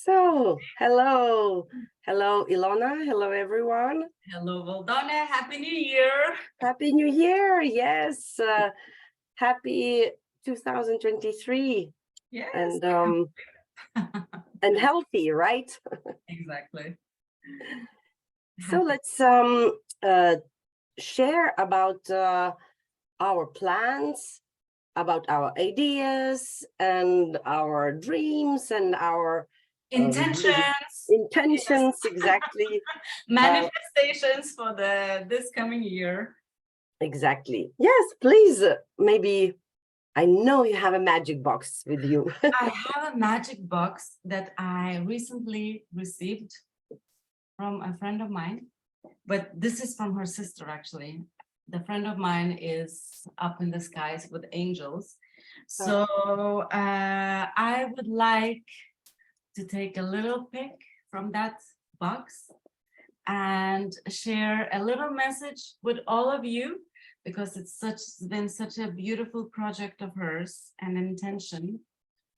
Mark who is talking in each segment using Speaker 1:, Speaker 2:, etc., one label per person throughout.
Speaker 1: So, hello. Hello, Ilona. Hello, everyone.
Speaker 2: Hello, Valdone. Happy New Year.
Speaker 1: Happy New Year. Yes. Happy 2023.
Speaker 2: Yes.
Speaker 1: And healthy, right?
Speaker 2: Exactly.
Speaker 1: So let's share about our plans, about our ideas and our dreams and our intentions, exactly.
Speaker 2: Manifestations for this coming year.
Speaker 1: Exactly. Yes, please. Maybe I know you have a magic box with you.
Speaker 2: I have a magic box that I recently received from a friend of mine, but this is from her sister, actually. The friend of mine is up in the skies with angels. So I would like to take a little pic from that box and share a little message with all of you, because it's been such a beautiful project of hers and intention,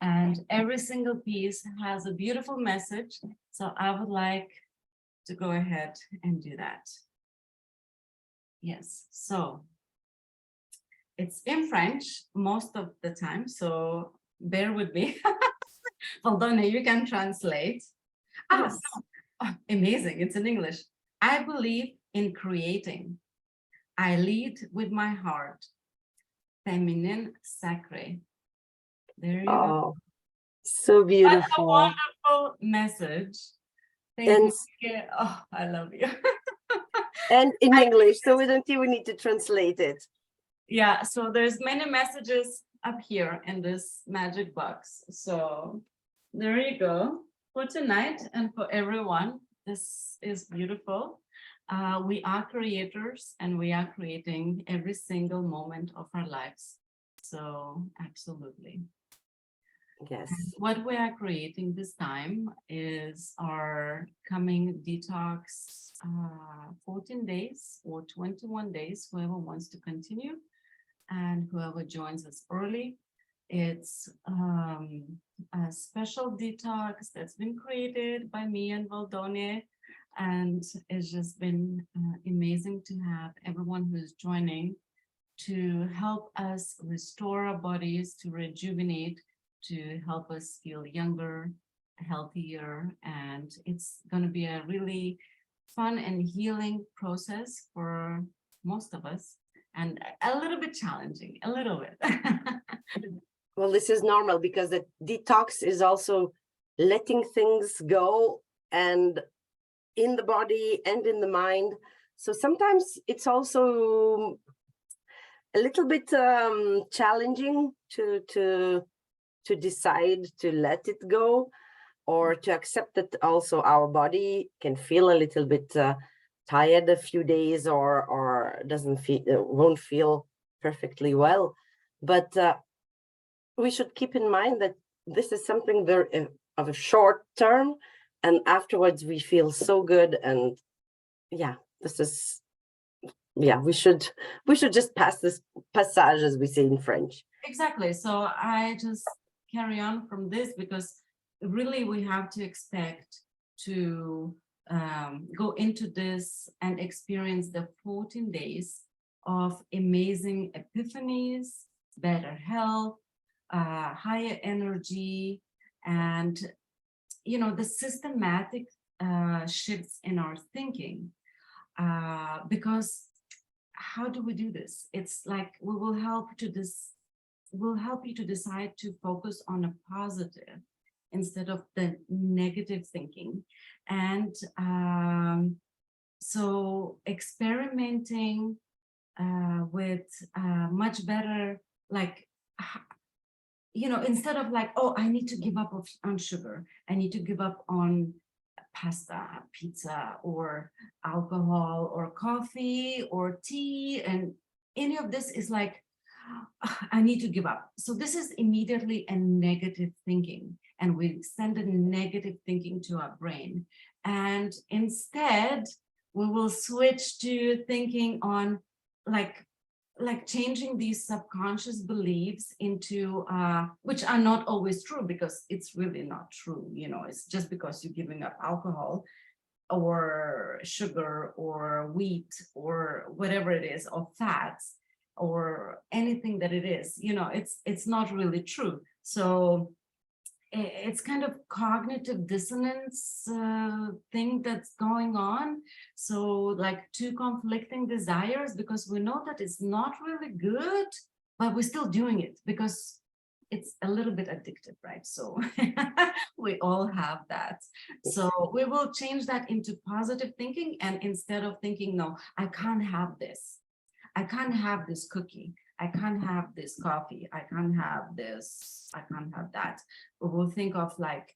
Speaker 2: and every single piece has a beautiful message. So I would like to go ahead and do that. Yes, so it's in French most of the time, so bear with me. Valdone, you can translate.
Speaker 1: Yes.
Speaker 2: Amazing, it's in English. I believe in creating. I lead with my heart. Féminin sacré. There you go.
Speaker 1: So beautiful.
Speaker 2: What a wonderful message. Thank you. Oh, I love you.
Speaker 1: And in English, so we don't even need to translate it.
Speaker 2: Yeah, so there's many messages up here in this magic box. So there you go for tonight and for everyone. This is beautiful. We are creators and we are creating every single moment of our lives. So absolutely.
Speaker 1: Yes.
Speaker 2: And what we are creating this time is our coming detox 14 days or 21 days, whoever wants to continue and whoever joins us early. It's a special detox that's been created by me and Valdone, and it's just been amazing to have everyone who's joining to help us restore our bodies, to rejuvenate, to help us feel younger, healthier, and it's going to be a really fun and healing process for most of us, and a little bit challenging, a little bit.
Speaker 1: Well, this is normal because the detox is also letting things go, and in the body and in the mind. So sometimes it's also a little bit challenging to decide to let it go, or to accept that also our body can feel a little bit tired a few days, or doesn't feel, won't feel perfectly well. But we should keep in mind that this is something very of a short term, and afterwards we feel so good. And yeah, this is, yeah, we should just pass this passage, as we say in French.
Speaker 2: Exactly. So I just carry on from this, because really we have to expect to go into this and experience the 14 days of amazing epiphanies, better health, higher energy, and the systematic shifts in our thinking, because how do we do this? It's like we will help you to decide to focus on a positive instead of the negative thinking. And so experimenting with much better, like, instead of like, oh, I need to give up on sugar, I need to give up on pasta, pizza, or alcohol, or coffee, or tea, and any of this is like, I need to give up. So this is immediately a negative thinking, and we send a negative thinking to our brain. And instead, we will switch to thinking on, like, like changing these subconscious beliefs into which are not always true, because it's really not true. You know, it's just because you're giving up alcohol or sugar or wheat or whatever it is, or fats or anything that it is, you know, it's not really true. So it's kind of cognitive dissonance thing that's going on. So like two conflicting desires, because we know that it's not really good, but we're still doing it because it's a little bit addictive, right? So we all have that. So we will change that into positive thinking. And instead of thinking, no, I can't have this. I can't have this cookie. I can't have this coffee. I can't have this. I can't have that. We will think of like,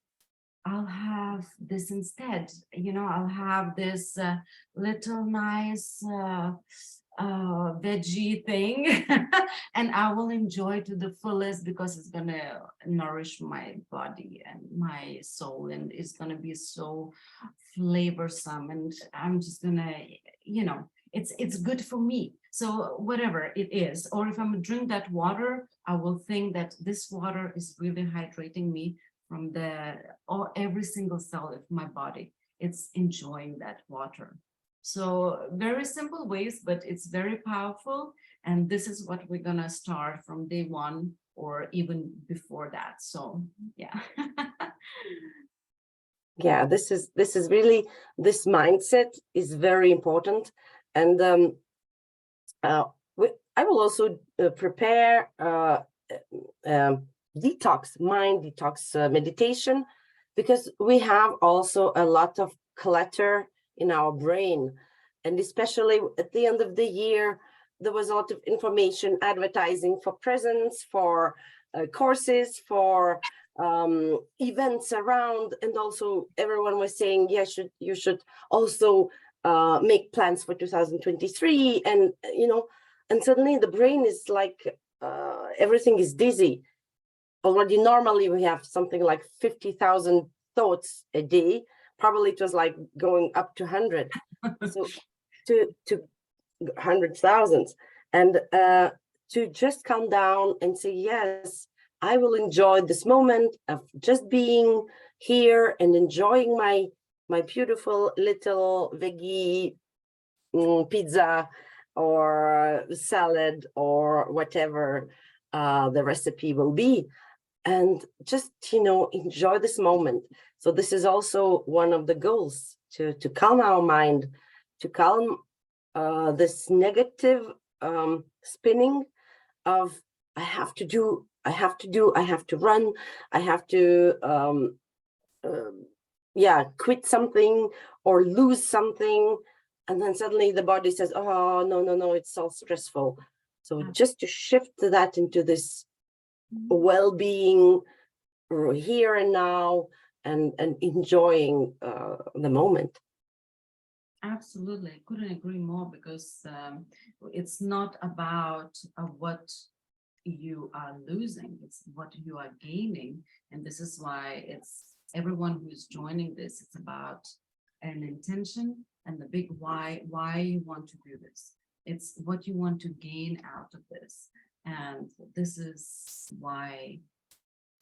Speaker 2: I'll have this instead. You know, I'll have this little nice veggie thing and I will enjoy to the fullest, because it's gonna nourish my body and my soul, and it's gonna be so flavorsome, and I'm just gonna, you know, it's good for me. So whatever it is, or if I'm drink that water, I will think that this water is really hydrating me from the or every single cell of my body. It's enjoying that water. So very simple ways, but it's very powerful. And this is what we're gonna start from day one or even before that. So yeah.
Speaker 1: Yeah, this is really, this mindset is very important. And I will also prepare mind detox meditation, because we have also a lot of clutter in our brain. And especially at the end of the year, there was a lot of information, advertising for presents, for courses, for events around, and also everyone was saying, yeah, you should also make plans for 2023, and you know, and suddenly the brain is like everything is dizzy. Already normally we have something like 50,000 thoughts a day. Probably it was like going up to 100, so to hundreds, thousands, and to just calm down and say, yes, I will enjoy this moment of just being here and enjoying my beautiful little veggie pizza or salad or whatever the recipe will be, and just, you know, enjoy this moment. So this is also one of the goals, to calm our mind, to calm this negative spinning of I have to do, I have to run, I have to yeah, quit something or lose something, and then suddenly the body says, oh no, it's so stressful. So just to shift that into this well-being here and now, and enjoying the moment.
Speaker 2: Absolutely, I couldn't agree more, because it's not about what you are losing, it's what you are gaining. And this is why it's everyone who's joining this, it's about an intention and the big why you want to do this. It's what you want to gain out of this. And this is why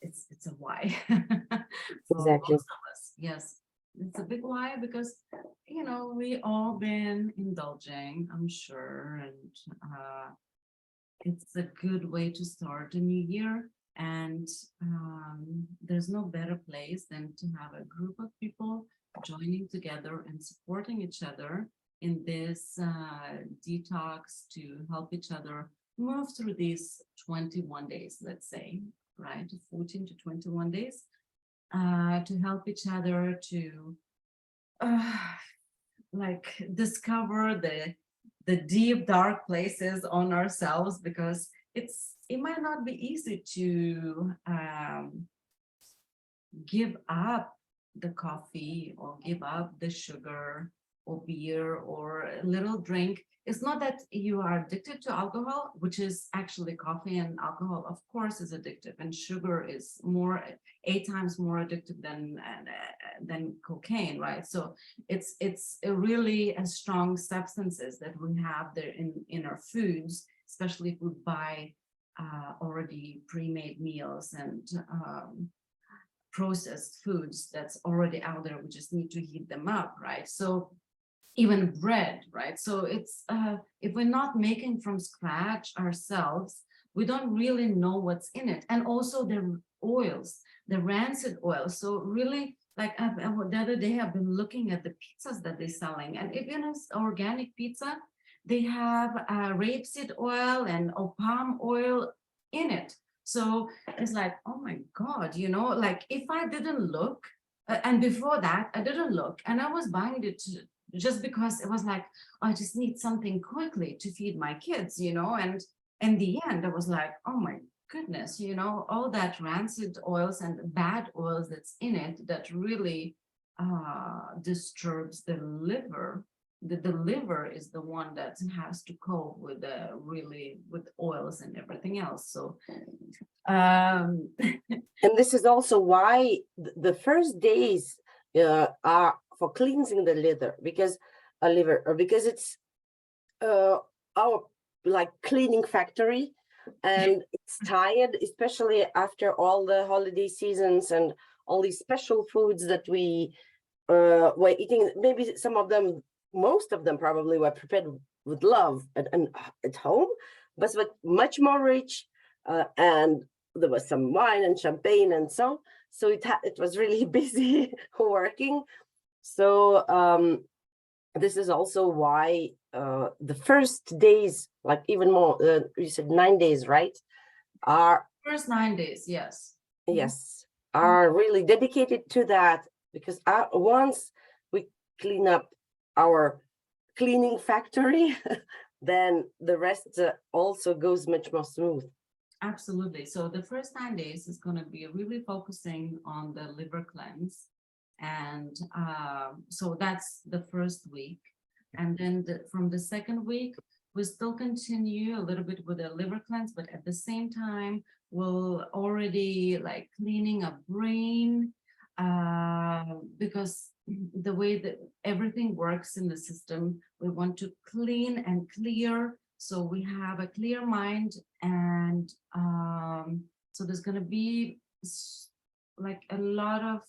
Speaker 2: it's a why. For
Speaker 1: Exactly.
Speaker 2: most of us. Yes, it's a big why, because you know, we all been indulging, I'm sure, and it's a good way to start a new year. And there's no better place than to have a group of people joining together and supporting each other in this detox, to help each other move through these 21 days, let's say, right? 14 to 21 days, to help each other to like discover the deep dark places on ourselves, because it might not be easy to give up the coffee or give up the sugar or beer or a little drink. It's not that you are addicted to alcohol, which is actually coffee and alcohol, of course, is addictive, and sugar is 8 times more addictive than cocaine, right? So it's a really a strong substances that we have there in our foods, especially if we buy already pre-made meals and processed foods that's already out there. We just need to heat them up, right? So even bread, right? So it's if we're not making from scratch ourselves, we don't really know what's in it. And also the oils, the rancid oils. So really, like the other day, I've been looking at the pizzas that they're selling, and even it's organic pizza, they have rapeseed oil and palm oil in it. So it's like, oh my God, you know, like if I didn't look, and before that, I didn't look, and I was buying it just because it was like, I just need something quickly to feed my kids, you know, and in the end, I was like, oh my goodness, you know, all that rancid oils and bad oils that's in it that really disturbs the liver. The liver is the one that has to cope with with oils and everything else. So
Speaker 1: And this is also why the first days are for cleansing the liver, because it's our like cleaning factory, and it's tired, especially after all the holiday seasons and all these special foods that we were eating. Maybe some of them, most of them probably were prepared with love and at home, but much more rich, and there was some wine and champagne, and so it was really busy working. So this is also why the first days, like even more, you said 9 days, right? Are
Speaker 2: first 9 days, yes.
Speaker 1: Yes, are really dedicated to that, because once we clean up our cleaning factory, then the rest also goes much more smooth.
Speaker 2: Absolutely. So the first 9 days is going to be really focusing on the liver cleanse. And so that's the first week. And then from the second week, we still continue a little bit with the liver cleanse, but at the same time, we'll already like cleaning up brain, because the way that everything works in the system, we want to clean and clear. So we have a clear mind, and so there's going to be like a lot of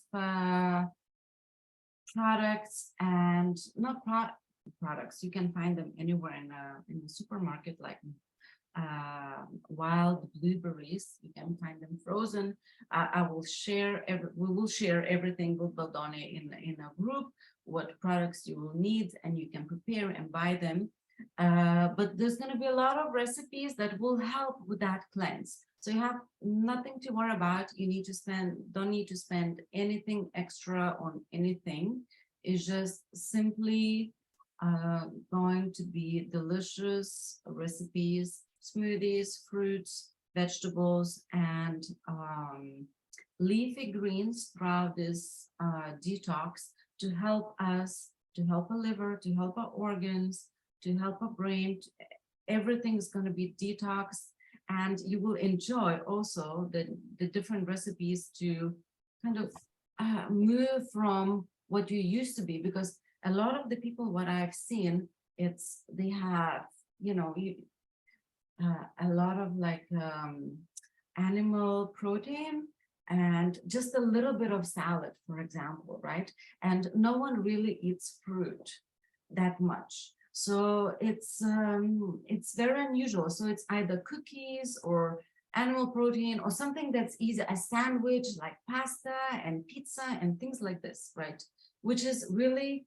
Speaker 2: products, and not products, you can find them anywhere in the supermarket, like wild blueberries. You can find them frozen. We will share everything with Baldone in a group, what products you will need, and you can prepare and buy them. But there's going to be a lot of recipes that will help with that cleanse. So you have nothing to worry about. Don't need to spend anything extra on anything. It's just simply going to be delicious recipes, smoothies, fruits, vegetables, and leafy greens throughout this detox to help us, to help our liver, to help our organs, to help our brain. Everything is going to be detox, and you will enjoy also the different recipes to kind of move from what you used to be, because a lot of the people, what I've seen, they have, you know, a lot of like animal protein and just a little bit of salad, for example, right? And no one really eats fruit that much. So it's very unusual. So it's either cookies or animal protein or something that's easy, a sandwich like pasta and pizza and things like this, right? Which is really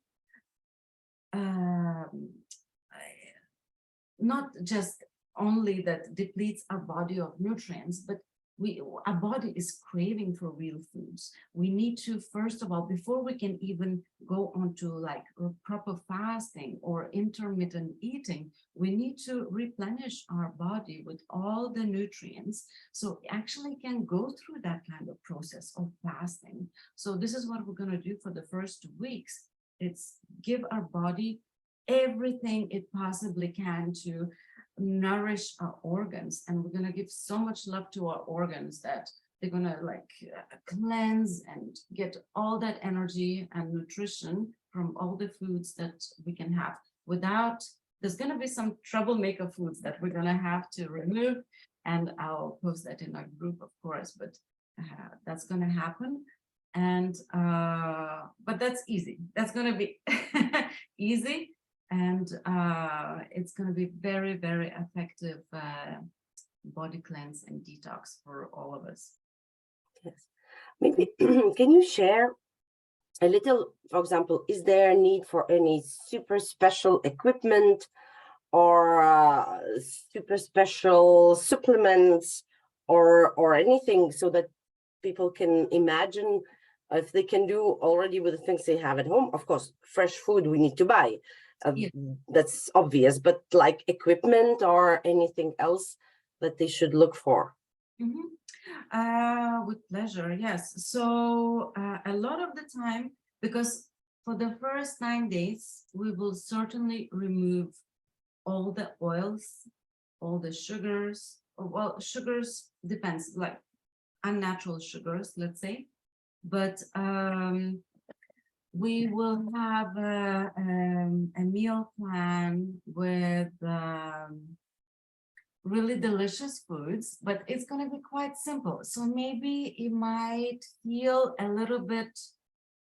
Speaker 2: not just only that depletes our body of nutrients, but our body is craving for real foods. We need to, first of all, before we can even go on to like proper fasting or intermittent eating, we need to replenish our body with all the nutrients, so actually can go through that kind of process of fasting. So this is what we're going to do for the first 2 weeks. It's give our body everything it possibly can to nourish our organs, and we're going to give so much love to our organs that they're going to like cleanse and get all that energy and nutrition from all the foods that we can have without There's going to be some troublemaker foods that we're going to have to remove, and I'll post that in our group, of course, but that's going to happen. And but that's easy. That's going to be easy, and it's going to be very, very effective body cleanse and detox for all of us.
Speaker 1: Yes. Maybe can you share a little, for example, is there a need for any super special equipment or super special supplements or anything, so that people can imagine if they can do already with the things they have at home? Of course, fresh food we need to buy.
Speaker 2: Yeah.
Speaker 1: That's obvious, but like equipment or anything else that they should look for?
Speaker 2: With pleasure, yes. So a lot of the time, because for the first 9 days, we will certainly remove all the oils, all the sugars. Well, sugars depends, like unnatural sugars, let's say. But we will have a meal plan with really delicious foods, but it's going to be quite simple. So maybe it might feel a little bit,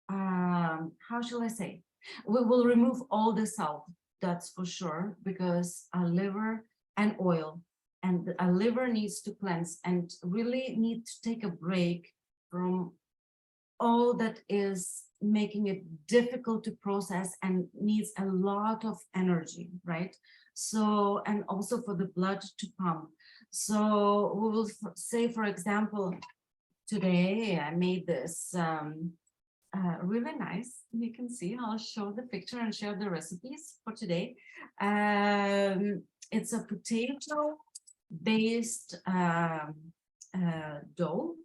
Speaker 2: how shall I say? We will remove all the salt, that's for sure, because our liver and oil, and our liver needs to cleanse and really need to take a break from all that is making it difficult to process and needs a lot of energy, right? So, and also for the blood to pump. So we will say, for example, today I made this really nice. You can see, I'll show the picture and share the recipes for today. It's a potato-based dough,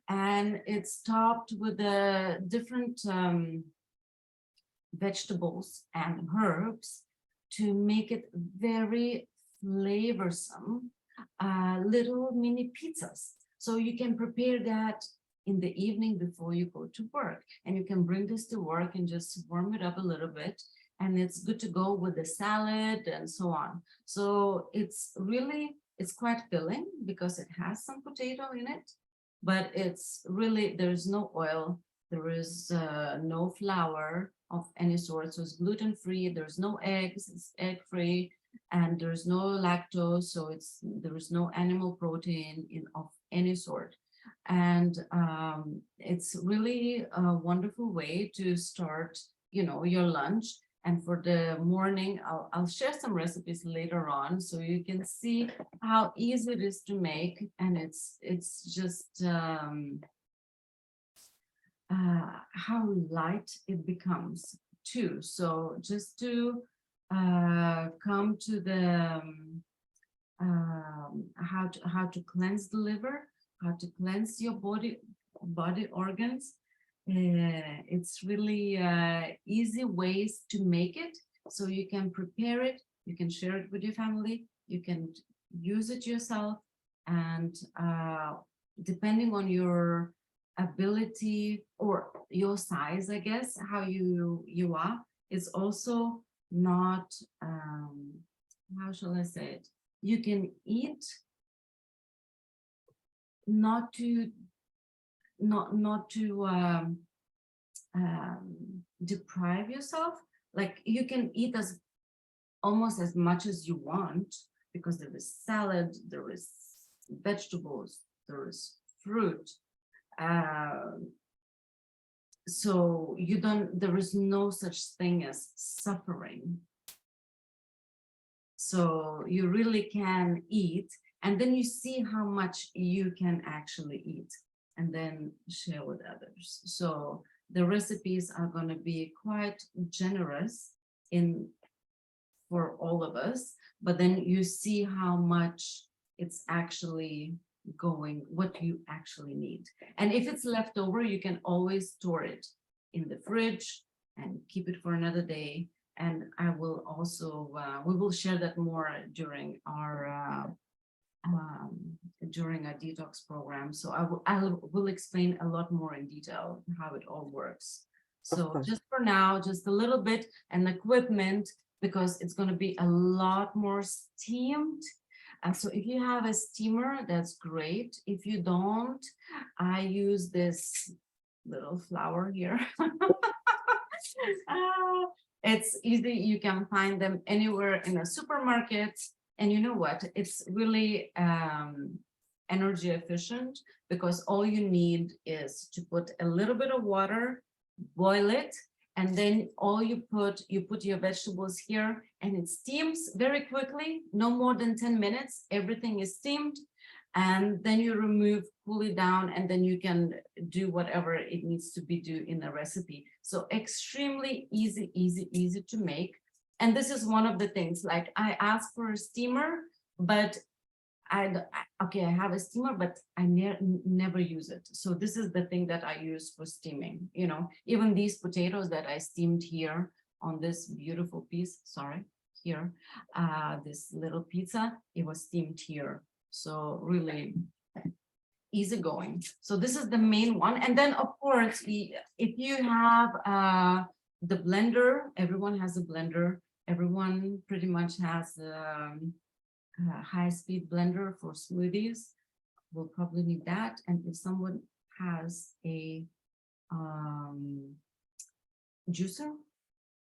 Speaker 2: and it's topped with different vegetables and herbs to make it very flavorsome, little mini pizzas. So you can prepare that in the evening before you go to work, and you can bring this to work and just warm it up a little bit, and it's good to go with the salad and so on. So it's quite filling because it has some potato in it, but it's really, there's no oil, there is no flour of any sort, so it's gluten-free, there's no eggs, it's egg-free, and there's no lactose, so there is no animal protein of any sort. And it's really a wonderful way to start, your lunch. And for the morning, I'll share some recipes later on, so you can see how easy it is to make, and it's just how light it becomes too. So just to come to the how to cleanse the liver, how to cleanse your body organs. It's really easy ways to make it, so you can prepare it, you can share it with your family, you can use it yourself, and depending on your ability or your size, I guess, how you are, is also not how shall I say it, you can eat not to deprive yourself. Like, you can eat almost as much as you want, because there is salad, there is vegetables, there is fruit, so there is no such thing as suffering. So you really can eat, and then you see how much you can actually eat, and then share with others. So the recipes are going to be quite generous for all of us, but then you see how much it's actually what you actually need. And if it's left over, you can always store it in the fridge and keep it for another day. And I will also, we will share that more during our detox program. So I will explain a lot more in detail how it all works. So just for now, just a little bit, and equipment, because it's going to be a lot more steamed. And so if you have a steamer, that's great. If you don't, I use this little flower here. It's easy. You can find them anywhere in a supermarket. And you know what? It's really energy efficient, because all you need is to put a little bit of water, boil it, and then you put your vegetables here, and it steams very quickly, no more than 10 minutes. Everything is steamed, and then you remove, cool it down, and then you can do whatever it needs to be do in the recipe. So extremely easy to make. And this is one of the things, like I asked for a steamer, but I have a steamer, but I never use it. So this is the thing that I use for steaming. You know, even these potatoes that I steamed here on this beautiful piece, here, this little pizza, it was steamed here. So really easy going. So this is the main one. And then of course, if you have the blender, everyone has a blender. Everyone pretty much has high-speed blender for smoothies. We'll probably need that. And if someone has a juicer,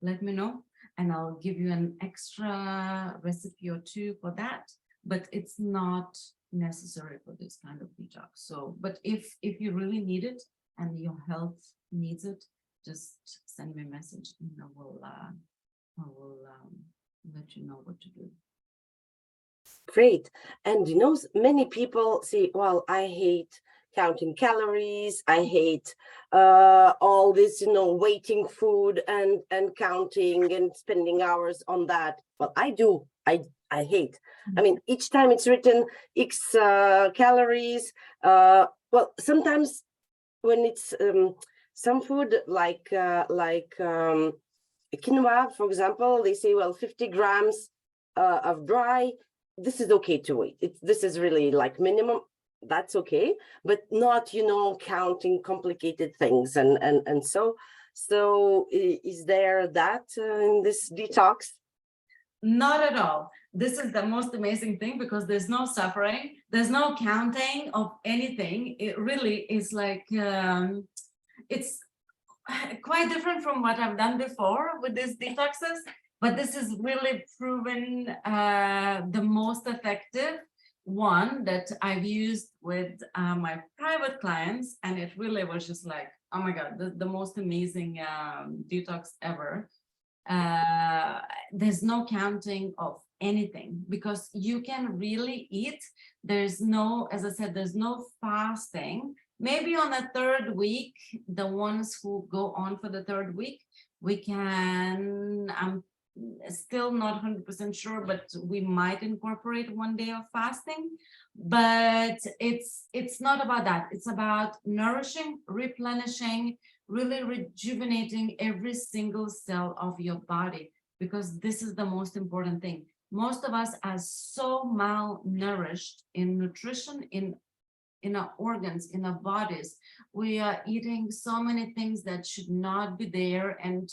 Speaker 2: let me know, and I'll give you an extra recipe or two for that. But it's not necessary for this kind of detox. So, but if you really need it and your health needs it, just send me a message, and I will let you know what to do.
Speaker 1: Great. And you know, many people say, well, I hate counting calories. I hate all this, you know, waiting food and counting and spending hours on that. Well, I do. I hate. I mean, each time it's written X calories. Well, sometimes when it's some food like quinoa, for example, they say, well, 50 grams of dry. This is okay to eat. This is really like minimum. That's okay, but not, you know, counting complicated things and so is there that in this detox?
Speaker 2: Not at all. This is the most amazing thing, because there's no suffering, there's no counting of anything. It really is like it's quite different from what I've done before with these detoxes, but this is really proven the most effective one that I've used with my private clients, and it really was just like, oh my God, the most amazing detox ever. There's no counting of anything, because you can really eat. There's no, as I said, there's no fasting. Maybe on the third week, the ones who go on for the third week, we can, I'm still not 100% sure, but we might incorporate 1 day of fasting. But it's not about that. It's about nourishing, replenishing, really rejuvenating every single cell of your body, because this is the most important thing. Most of us are so malnourished in nutrition, in our organs, in our bodies. We are eating so many things that should not be there, and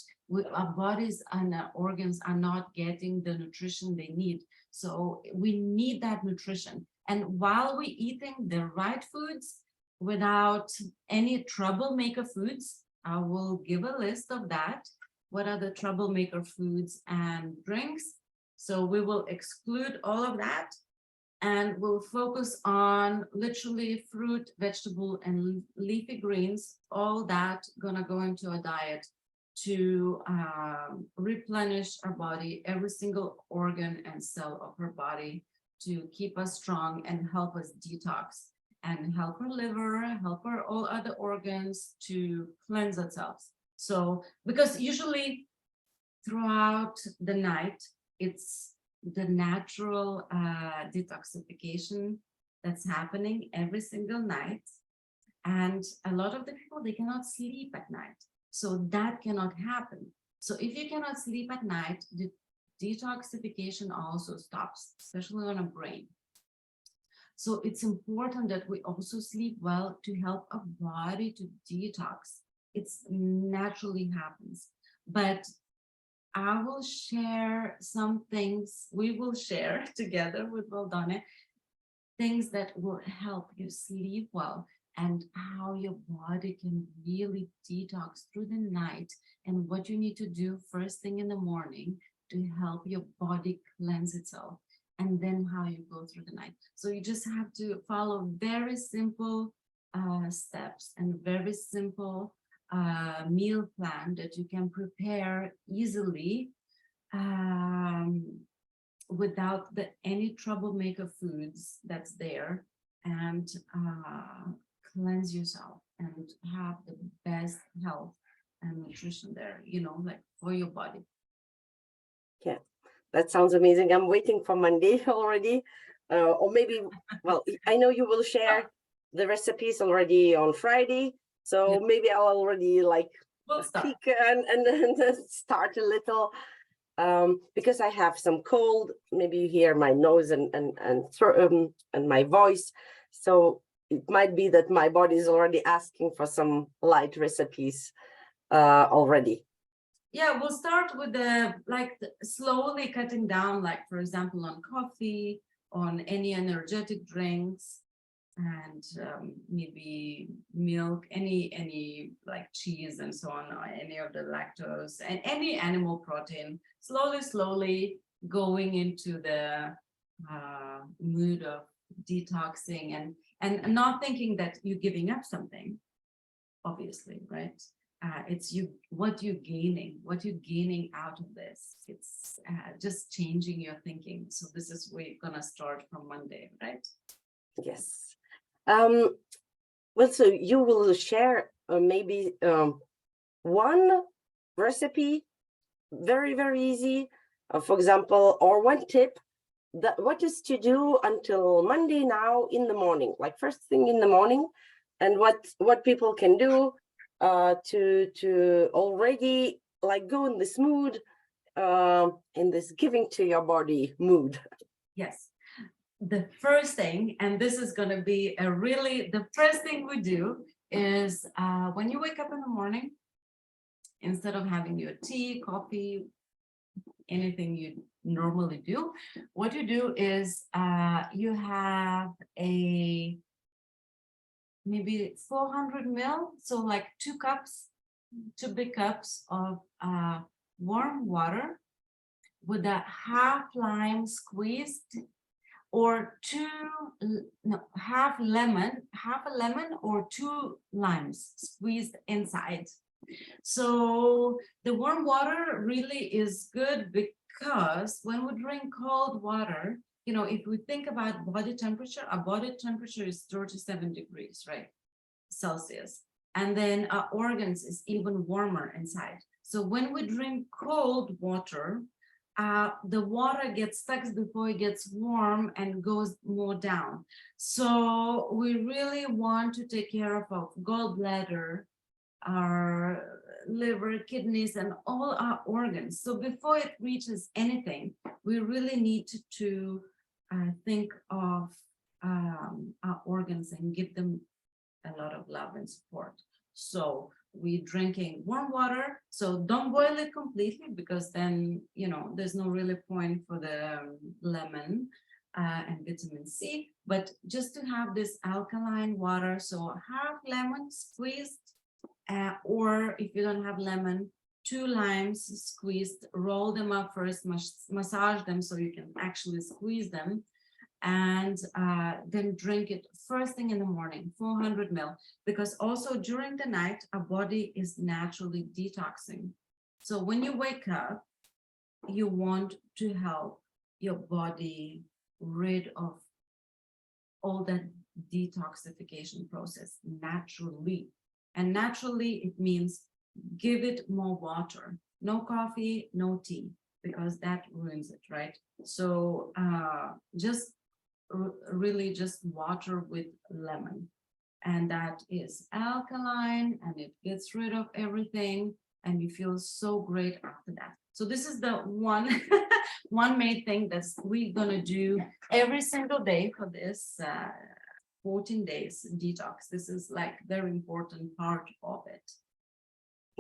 Speaker 2: our bodies and our organs are not getting the nutrition they need. So we need that nutrition. And while we're eating the right foods without any troublemaker foods, I will give a list of that. What are the troublemaker foods and drinks? So we will exclude all of that, and we'll focus on literally fruit, vegetable, and leafy greens, all that gonna go into a diet to replenish our body, every single organ and cell of our body, to keep us strong and help us detox, and help our liver, help our all other organs to cleanse themselves. So, because usually throughout the night, it's the natural detoxification that's happening every single night. And a lot of the people, they cannot sleep at night. So that cannot happen. So if you cannot sleep at night, the detoxification also stops, especially on a brain. So it's important that we also sleep well to help our body to detox. It's naturally happens. But I will share some things. We will share together with Valdana things that will help you sleep well and how your body can really detox through the night and what you need to do first thing in the morning to help your body cleanse itself, and then how you go through the night. So you just have to follow very simple steps and very simple meal plan that you can prepare easily without any troublemaker foods that's there, and cleanse yourself and have the best health and nutrition there, like for your body.
Speaker 1: Yeah, that sounds amazing. I'm waiting for Monday already. Or maybe, well, I know you will share the recipes already on Friday. So maybe I'll already peek and start a little. Because I have some cold, maybe you hear my nose and my voice. So it might be that my body is already asking for some light recipes already.
Speaker 2: Yeah, we'll start with slowly cutting down, like for example, on coffee, on any energetic drinks, and maybe milk, any like cheese and so on, or any of the lactose and any animal protein. Slowly going into the mood of detoxing and not thinking that you're giving up something, obviously, right? It's what you're gaining out of this. It's just changing your thinking. So this is where you're gonna start from Monday, right?
Speaker 1: Yes. Well, so you will share maybe one recipe, very, very easy, for example, or one tip that what is to do until Monday now in the morning, like first thing in the morning, and what people can do to already like go in this mood, in this giving to your body mood.
Speaker 2: Yes. The first thing, and this is going to be the first thing we do is when you wake up in the morning, instead of having your tea, coffee, anything you normally do, what you do is you have maybe 400 ml, so like 2 big cups of warm water with a half lime squeezed, or half a lemon or 2 limes squeezed inside. So the warm water really is good because when we drink cold water, if we think about body temperature, our body temperature is 37 degrees, right? Celsius. And then our organs is even warmer inside. So when we drink cold water, the water gets stuck before it gets warm and goes more down. So we really want to take care of our gallbladder, our liver, kidneys, and all our organs. So before it reaches anything, we really need to think of our organs and give them a lot of love and support. So we're drinking warm water, so don't boil it completely, because then there's no really point for the lemon and vitamin C, but just to have this alkaline water. So half lemon squeezed, or if you don't have lemon, 2 limes squeezed, roll them up first, massage them so you can actually squeeze them, and then drink it first thing in the morning, 400 ml, because also during the night, our body is naturally detoxing. So when you wake up, you want to help your body rid of all that detoxification process naturally. And naturally, it means give it more water, no coffee, no tea, because that ruins it, right? So really just water with lemon, and that is alkaline and it gets rid of everything, and you feel so great after that. So this is the one main thing that we're gonna do every single day for this 14 days detox. This is like very important part of it.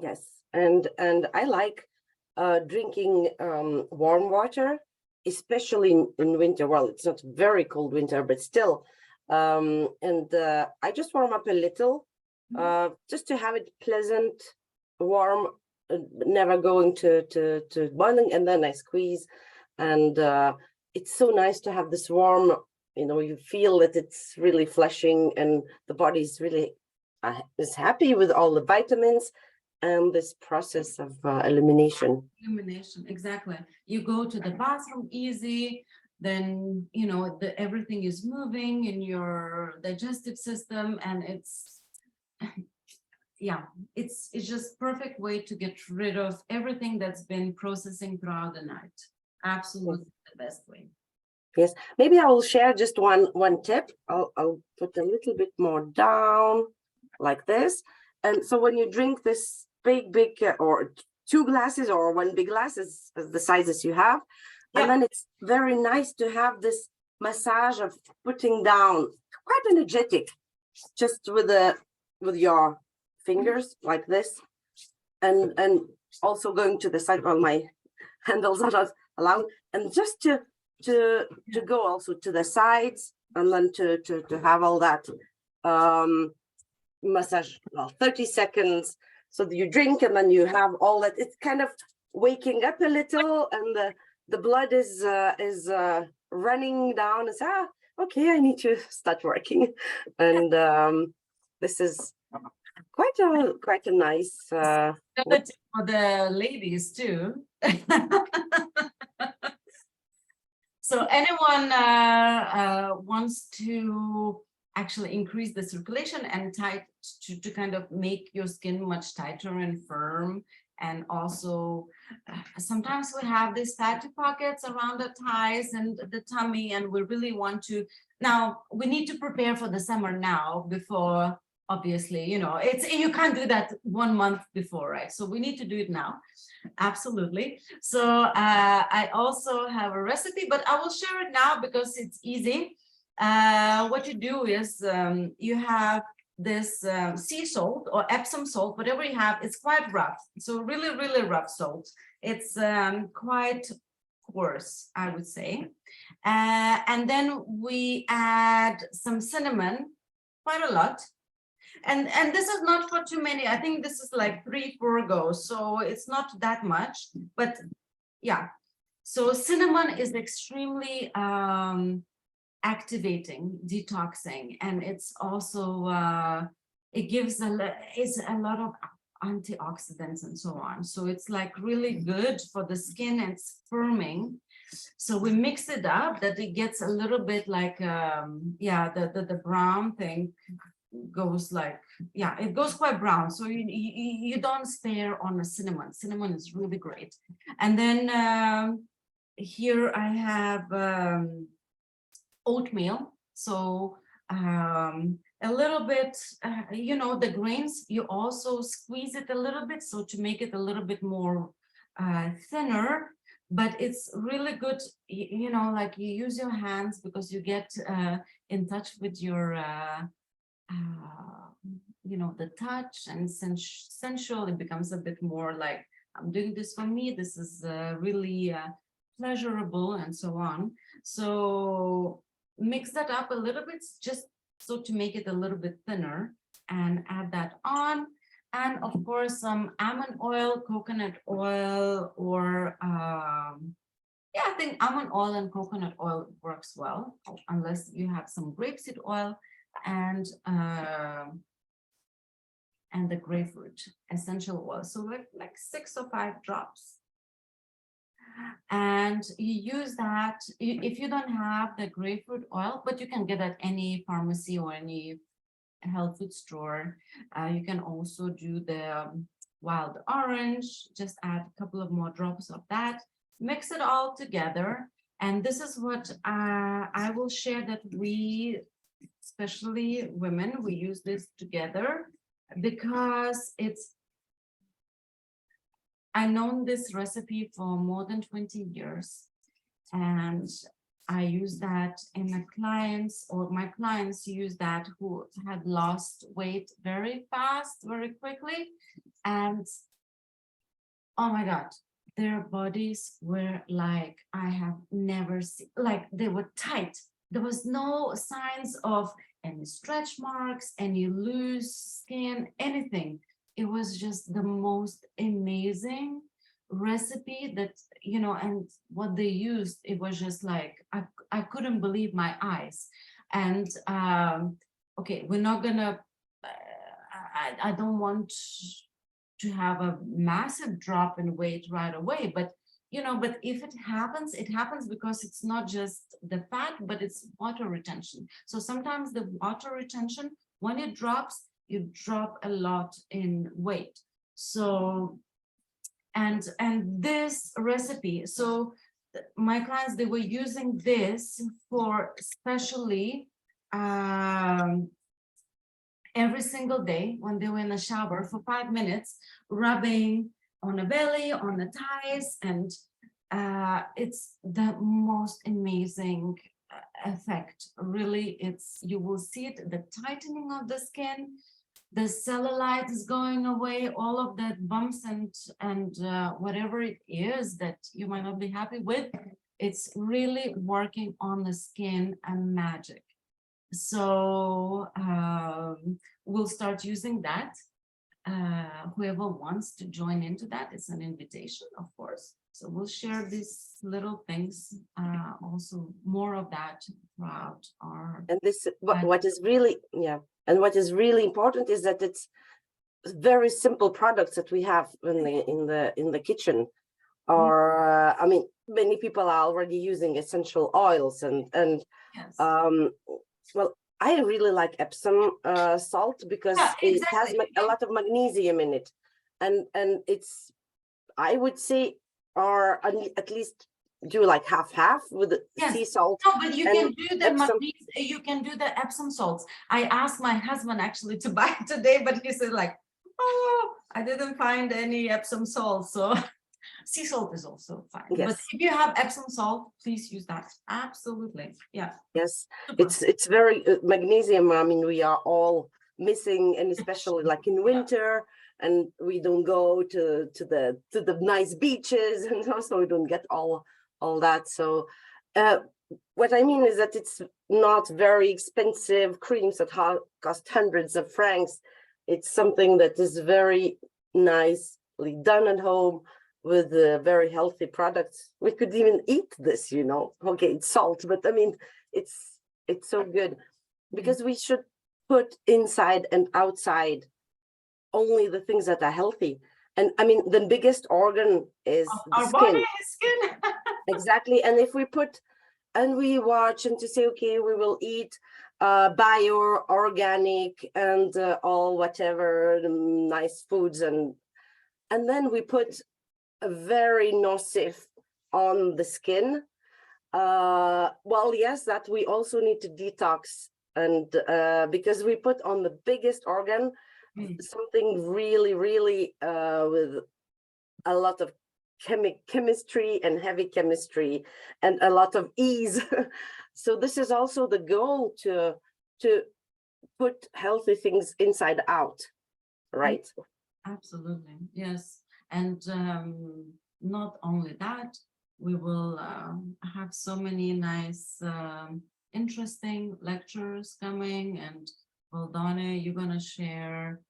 Speaker 1: Yes, and I like drinking warm water, especially in winter. Well, it's not very cold winter, but still. And I just warm up a little, just to have it pleasant, warm, never going to boiling, and then I squeeze. And it's so nice to have this warm, you feel that it's really flushing, and the body's really is happy with all the vitamins and this process of elimination.
Speaker 2: Elimination, exactly. You go to the bathroom easy, then everything is moving in your digestive system, and it's it's just perfect way to get rid of everything that's been processing throughout the night. Absolutely the best way.
Speaker 1: Yes, maybe I will share just one tip. I'll put a little bit more down like this. And so when you drink this big or 2 glasses or 1 big glass, as the sizes you have, and then it's very nice to have this massage of putting down, quite energetic, just with your fingers like this, and also going to the side. Well, my handles are not allowed, and just to go also to the sides, and then to have all that massage, 30 seconds. So you drink, and then you have all that. It's kind of waking up a little, and the blood is running down. It's okay, I need to start working. And this is quite a nice
Speaker 2: for the ladies too. So anyone wants to actually increase the circulation and to kind of make your skin much tighter and firm, and also sometimes we have these fatty pockets around the thighs and the tummy, and we really want to. Now we need to prepare for the summer now, before, obviously, you can't do that 1 month before, right? So we need to do it now. Absolutely. So I also have a recipe, but I will share it now because it's easy. What you do is you have this sea salt or Epsom salt, whatever you have. It's quite rough, so really rough salt. It's quite coarse, I would say. And then we add some cinnamon, quite a lot. And this is not for too many. I think this is like 3-4 goes, so it's not that much, but yeah. So cinnamon is extremely activating, detoxing, and it's also it gives a lot of antioxidants and so on. So it's like really good for the skin, and it's firming. So we mix it up that it gets a little bit like the brown thing goes like, it goes quite brown. So you don't spare on the cinnamon. Cinnamon is really great. And then here I have oatmeal. So a little bit, the grains, you also squeeze it a little bit, so to make it a little bit more thinner. But it's really good, like you use your hands, because you get in touch with your the touch, and sensual. It becomes a bit more like, I'm doing this for me, this is really pleasurable, and so on. So mix that up a little bit, just so to make it a little bit thinner, and add that on. And of course some almond oil, coconut oil, or I think almond oil and coconut oil works well, unless you have some grapeseed oil, and the grapefruit essential oil. So like 6 or 5 drops. And you use that if you don't have the grapefruit oil, but you can get at any pharmacy or any health food store. You can also do the wild orange, just add a couple of more drops of that, mix it all together. And this is what I will share, that we, especially women, we use this together, because I've known this recipe for more than 20 years, and I use that in my clients use that, who had lost weight very fast, very quickly. And oh my God, their bodies were like, I have never seen, like they were tight. There was no signs of any stretch marks, any loose skin, anything. It was just the most amazing recipe that, you know, and what they used, it was just like, I couldn't believe my eyes. And okay, we're not gonna, I don't want to have a massive drop in weight right away, but you know, but if it happens because it's not just the fat, but it's water retention. So sometimes the water retention, when it drops, you drop a lot in weight. So and this recipe, so my clients, they were using this for especially every single day when they were in the shower for 5 minutes, rubbing on the belly, on the thighs, and it's the most amazing effect. Really, it's, you will see it, the tightening of the skin, the cellulite is going away, all of that bumps and whatever it is that you might not be happy with, it's really working on the skin and magic. So we'll start using that. Whoever wants to join into that, it's an invitation, of course. So we'll share these little things, also more of that throughout our.
Speaker 1: And this, what is really, yeah, and what is really important is that it's very simple products that we have in the kitchen. Or I mean, many people are already using essential oils and
Speaker 2: Yes.
Speaker 1: well, I really like Epsom salt because it has a lot of magnesium in it, and it's, I would say, or at least do like half with the sea salt.
Speaker 2: No, but you can do the
Speaker 1: Epsom.
Speaker 2: you can do the Epsom salts. I asked my husband actually to buy it today, but he said like, oh, I didn't find any Epsom salt, so. Sea salt is also fine.
Speaker 1: Yes.
Speaker 2: But if you have Epsom salt, please use that. Absolutely. Yeah.
Speaker 1: Yes. Super. It's very magnesium. I mean, we are all missing, and especially like in winter, and we don't go to the nice beaches, and also we don't get all that. So what I mean is that it's not very expensive creams that cost hundreds of francs. It's something that is very nicely done at home, with very healthy products. We could even eat this, you know. Okay, it's salt, but I mean, it's so good, because we should put inside and outside only the things that are healthy. And I mean, the biggest organ is
Speaker 2: our
Speaker 1: the
Speaker 2: body is skin.
Speaker 1: Exactly. And if we put, and we watch and to say, okay, we will eat bio, organic, and all whatever nice foods, and then we put a very nocive on the skin. Well, yes, that we also need to detox, and because we put on the biggest organ something really, really with a lot of chemistry and heavy chemistry and a lot of ease. So this is also the goal, to put healthy things inside out, right?
Speaker 2: Absolutely, yes. And not only that, we will have so many nice, interesting lectures coming. And well, Donna, you're going to share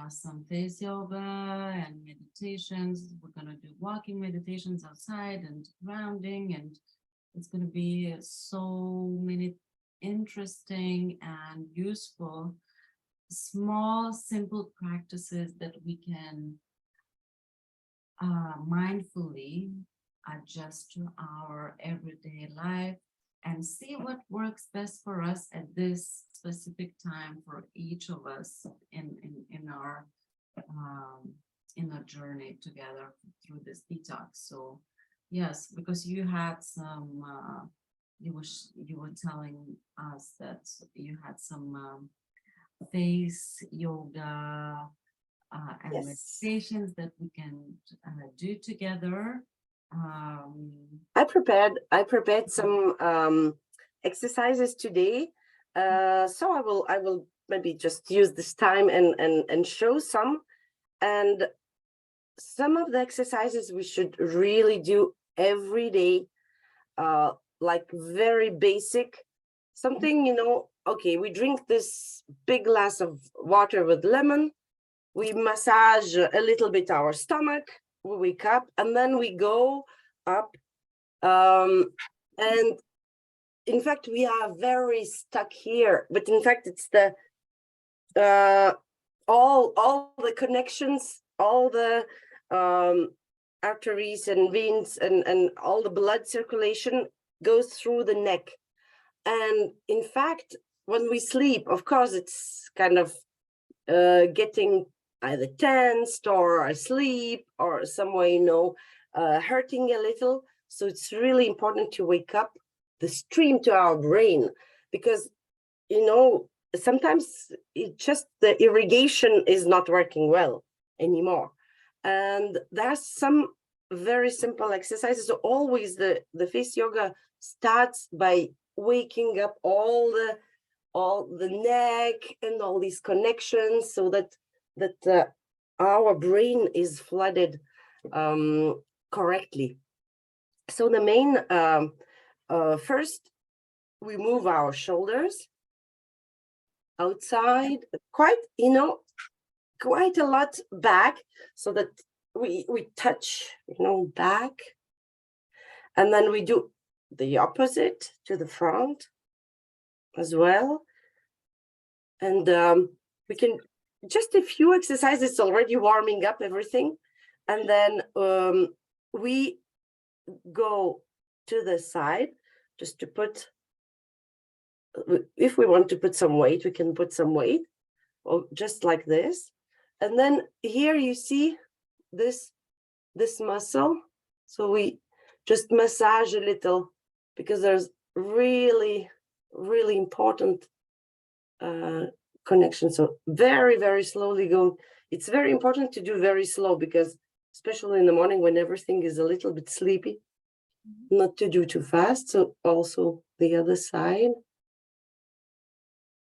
Speaker 2: some face yoga and meditations. We're going to do walking meditations outside and grounding. And it's going to be so many interesting and useful, small, simple practices that we can mindfully adjust to our everyday life and see what works best for us at this specific time for each of us in our journey together through this detox. So yes, because you had some you were telling us that you had some face yoga and meditations that we can do together.
Speaker 1: I prepared some exercises today, so I will maybe just use this time and show some. And some of the exercises we should really do every day, like very basic, something, you know, okay, we drink this big glass of water with lemon, we massage a little bit our stomach, we wake up, and then we go up. And in fact, we are very stuck here, but in fact, it's the all the connections, all the arteries and veins and all the blood circulation goes through the neck. And in fact, when we sleep, of course, it's kind of getting either tensed or asleep or some way, you know, hurting a little. So it's really important to wake up the stream to our brain, because, you know, sometimes it just, the irrigation is not working well anymore. And there's some very simple exercises. So always the face yoga starts by waking up all the neck and all these connections, so that our brain is flooded correctly. So the main first, we move our shoulders outside, quite, you know, quite a lot back, so that we touch, you know, back. And then we do the opposite to the front as well. And we can, just a few exercises already warming up everything. And then we go to the side, just to put, if we want to put some weight, we can put some weight, or just like this. And then here you see this muscle. So we just massage a little, because there's really, really important connection. So very, very slowly go. It's very important to do very slow, because especially in the morning when everything is a little bit sleepy, not to do too fast. So also the other side.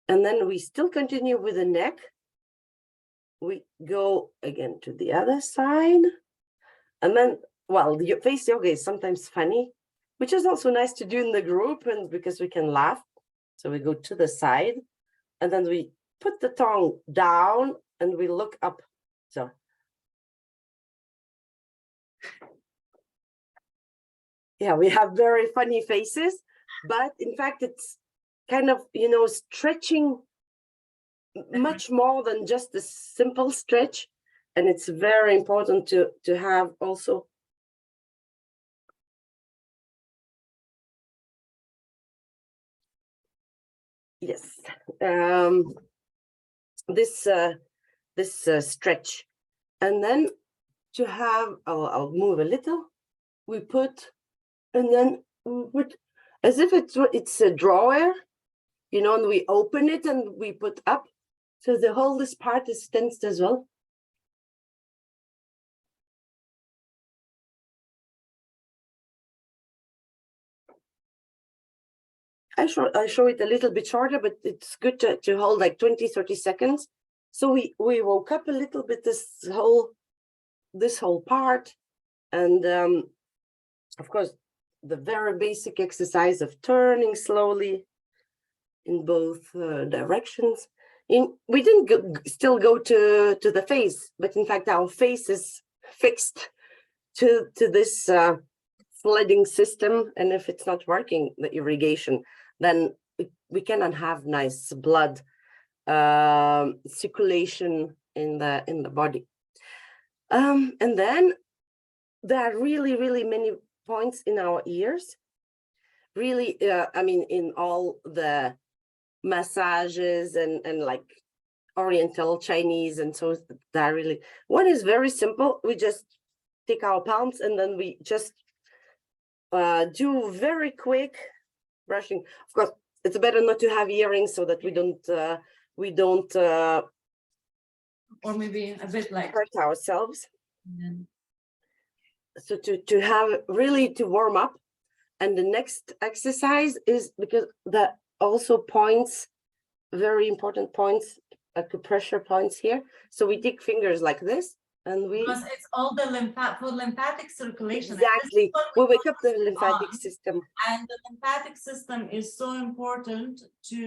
Speaker 1: And then we still continue with the neck. We go again to the other side. And then, well, the face yoga is sometimes funny, which is also nice to do in the group, and because we can laugh. So we go to the side, and then we put the tongue down and we look up. So yeah, we have very funny faces, but in fact, it's kind of, you know, stretching much more than just a simple stretch. And it's very important to have also yes, this stretch. And then to have, I'll move a little, we put, and then we put, as if it's a drawer, you know, and we open it and we put up. So the whole, this part is tensed as well. I show it a little bit shorter, but it's good to hold like 20-30 seconds. So we woke up a little bit, this whole part. And of course, the very basic exercise of turning slowly in both directions. We didn't still go to the face, but in fact, our face is fixed to this flooding system. And if it's not working, the irrigation, then we cannot have nice blood circulation in the body. And then there are really, really many points in our ears. Really, I mean, in all the massages and like Oriental, Chinese, and so that really, one is very simple. We just take our palms and then we just do very quick brushing. Of course, it's better not to have earrings so that we don't
Speaker 2: or maybe a bit like
Speaker 1: hurt ourselves. So to have really to warm up. And the next exercise is, because that also points, very important points, acupressure points here. So we take fingers like this, and we
Speaker 2: Because it's all the lymphatic circulation. And this is
Speaker 1: exactly
Speaker 2: what
Speaker 1: we
Speaker 2: we
Speaker 1: wake up the
Speaker 2: focus
Speaker 1: lymphatic
Speaker 2: on.
Speaker 1: system.
Speaker 2: And the lymphatic system is so important to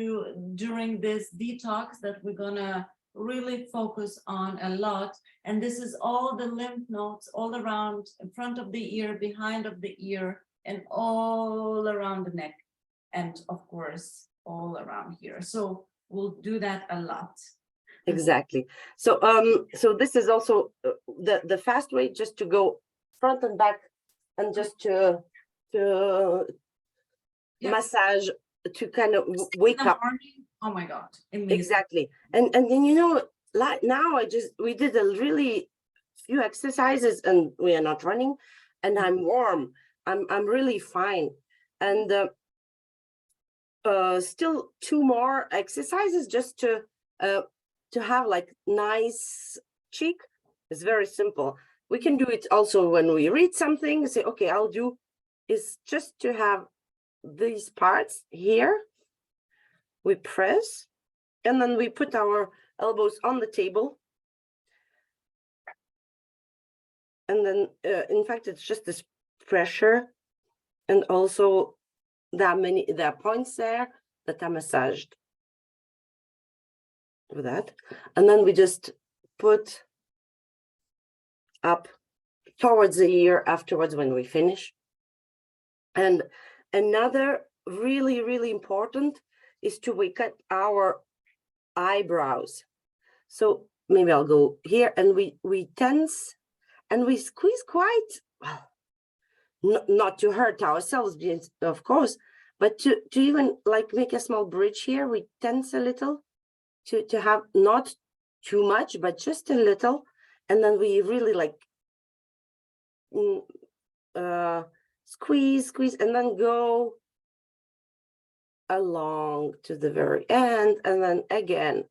Speaker 2: during this detox that we're gonna really focus on a lot. And this is all the lymph nodes all around, in front of the ear, behind of the ear, and all around the neck, and of course all around here. So we'll do that a lot.
Speaker 1: Exactly. So so this is also the fast way, just to go front and back and just to
Speaker 2: Yeah.
Speaker 1: massage, to kind of wake up.
Speaker 2: Morning, oh my God, amazing.
Speaker 1: Exactly. And then, you know, like now we did a really few exercises and we are not running, and I'm warm. I'm really fine. And still 2 more exercises just to have like nice cheek. It's very simple. We can do it also when we read something, say, okay, I'll do is just to have these parts here. We press, and then we put our elbows on the table. And then, in fact, it's just this pressure. And also there are points there that are massaged with that. And then we just put up towards the ear afterwards when we finish. And another really, really important is to wake up our eyebrows. So maybe I'll go here, and we tense and we squeeze quite well, not to hurt ourselves, of course, but to even like make a small bridge here. We tense a little to have not too much, but just a little, and then we really like squeeze, and then go along to the very end, and then again.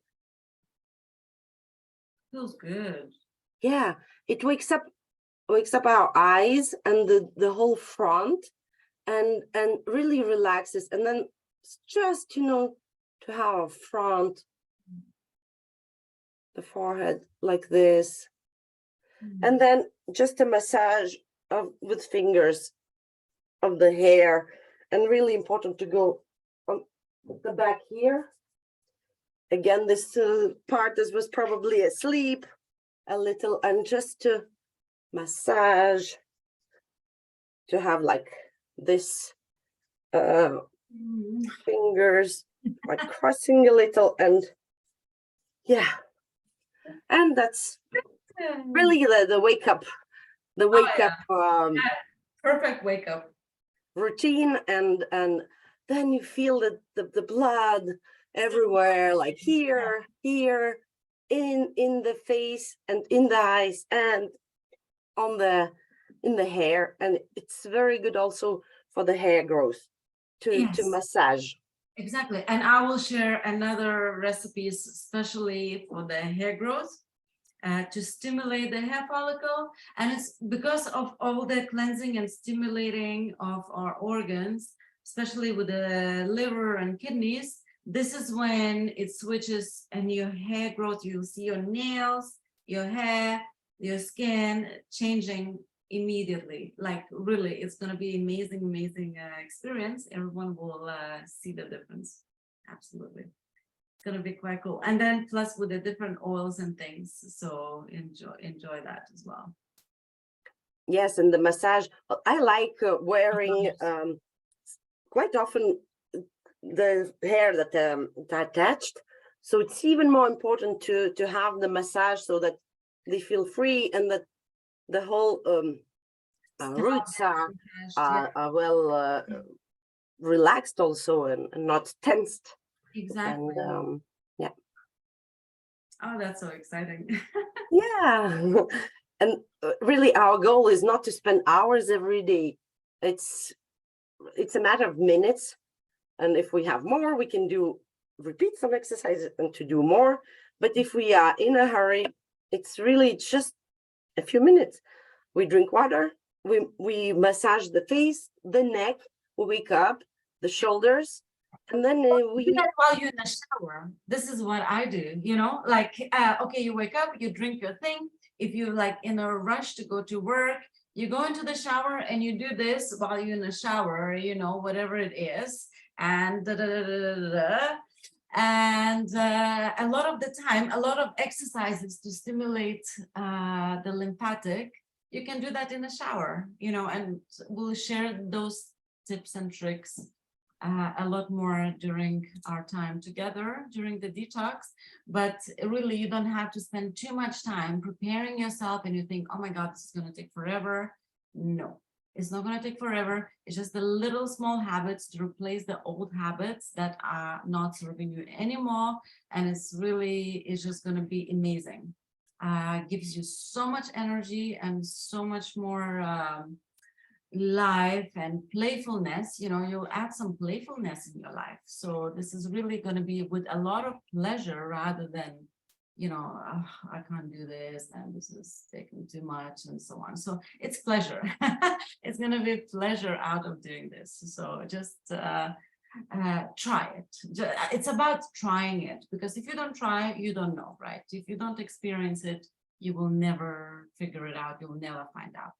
Speaker 2: Feels good.
Speaker 1: Yeah, it wakes up our eyes and the whole front, and really relaxes. And then just, you know, to have a front, the forehead like this, and then just a massage with fingers of the hair, and really important to go on the back here. Again, this part was probably asleep a little, and just to massage, to have like this fingers like crossing a little, and yeah, and that's really the wake up,
Speaker 2: Perfect wake up
Speaker 1: routine. And then you feel the blood everywhere, like here, in the face and in the eyes and in the hair. And it's very good also for the hair growth to massage.
Speaker 2: Exactly. And I will share another recipes, especially for the hair growth, to stimulate the hair follicle. And it's because of all the cleansing and stimulating of our organs, especially with the liver and kidneys. This is when it switches, and your hair growth, you'll see your nails, your hair, your skin changing immediately. Like really, it's going to be amazing experience. Everyone will see the difference. Absolutely. It's going to be quite cool. And then plus with the different oils and things. So enjoy that as well.
Speaker 1: Yes, and the massage. I like wearing quite often the hair that attached. So it's even more important to have the massage so that they feel free, and that the whole roots are well relaxed also, and not tensed.
Speaker 2: Exactly.
Speaker 1: And yeah.
Speaker 2: Oh, that's so exciting.
Speaker 1: Yeah. And really our goal is not to spend hours every day. It's a matter of minutes. And if we have more, we can repeat some exercises and to do more. But if we are in a hurry, it's really just a few minutes. We drink water, we massage the face, the neck, we wake up, the shoulders, and then we
Speaker 2: do that while you're in the shower. This is what I do, you know, like, okay, you wake up, you drink your thing, if you like in a rush to go to work, you go into the shower and you do this while you're in the shower, you know, whatever it is, and da, da, da, da, da, da. And a lot of the time, a lot of exercises to stimulate the lymphatic, you can do that in the shower, you know, and we'll share those tips and tricks a lot more during our time together during the detox. But really, you don't have to spend too much time preparing yourself and you think, oh my God, this is going to take forever. No, it's not going to take forever. It's just the little small habits to replace the old habits that are not serving you anymore. And it's just going to be amazing. Gives you so much energy and so much more life and playfulness. You know, you'll add some playfulness in your life. So this is really going to be with a lot of pleasure rather than, you know, oh, I can't do this and this is taking too much and so on. So it's pleasure. It's going to be pleasure out of doing this. So just try it. It's about trying it, because if you don't try, you don't know, right? If you don't experience it, you will never figure it out. You'll never find out.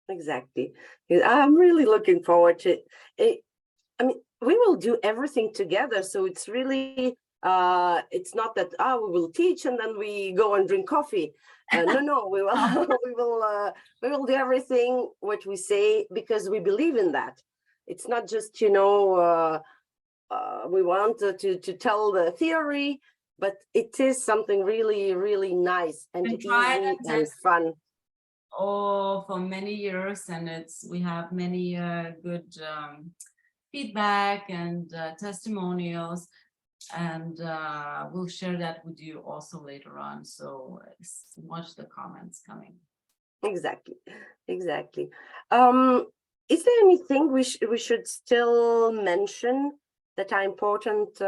Speaker 1: Exactly. I'm really looking forward to it. I mean, we will do everything together. So it's really, it's not that, we will teach and then we go and drink coffee. No, we will, we will do everything what we say because we believe in that. It's not just, you know, we want to tell the theory, but it is something really, really nice and easy and fun.
Speaker 2: For many years, and we have many good feedback and testimonials, and we'll share that with you also later on. So watch the comments coming.
Speaker 1: Exactly. Is there anything we should still mention that are important?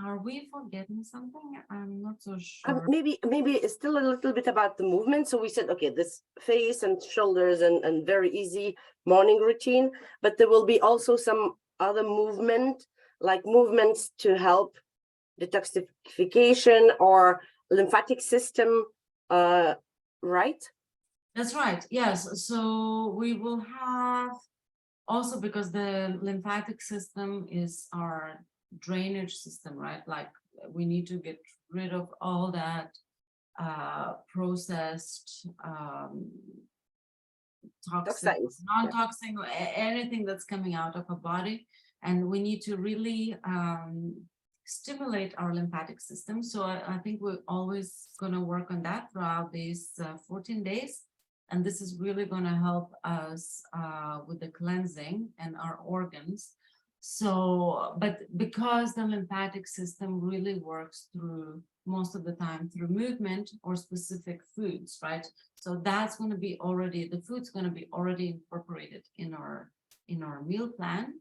Speaker 2: Are we forgetting something? I'm not so sure.
Speaker 1: Maybe it's still a little bit about the movement. So we said, okay, this face and shoulders and very easy morning routine, but there will be also some other movement, like movements to help detoxification or lymphatic system, right?
Speaker 2: That's right. Yes. So we will have also, because the lymphatic system is our drainage system, right? Like we need to get rid of all that processed toxic, non-toxic, or anything that's coming out of our body, and we need to really stimulate our lymphatic system. So I think we're always going to work on that throughout these 14 days. And this is really going to help us with the cleansing and our organs. So, but because the lymphatic system really works through most of the time through movement or specific foods, right? So that's going to be already, the food's going to be already incorporated in our meal plan.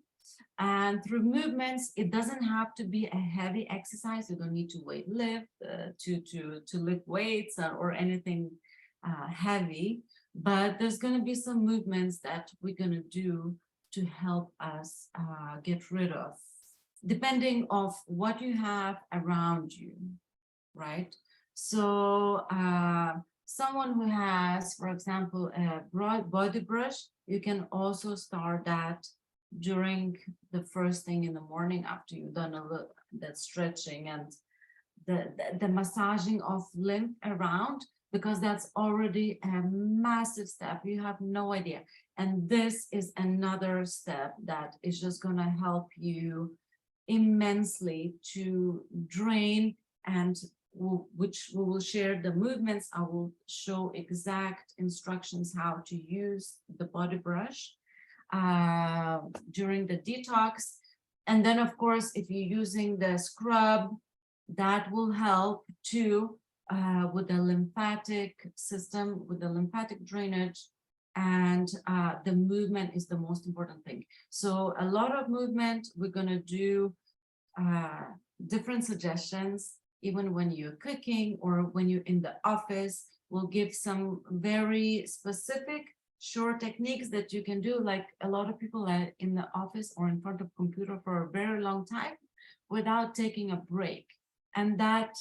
Speaker 2: And through movements, it doesn't have to be a heavy exercise. You don't need to weight lift, to lift weights or anything heavy, but there's going to be some movements that we're going to do to help us get rid of, depending of what you have around you, right? So someone who has, for example, a broad body brush, you can also start that during the first thing in the morning after you've done that stretching and the massaging of lymph around, because that's already a massive step. You have no idea. And this is another step that is just going to help you immensely to drain, and which we will share the movements. I will show exact instructions how to use the body brush during the detox. And then, of course, if you're using the scrub, that will help too with the lymphatic system, with the lymphatic drainage, and the movement is the most important thing. So a lot of movement. We're going to do different suggestions, even when you're cooking or when you're in the office. We'll give some very specific short techniques that you can do. Like a lot of people are in the office or in front of computer for a very long time without taking a break. And that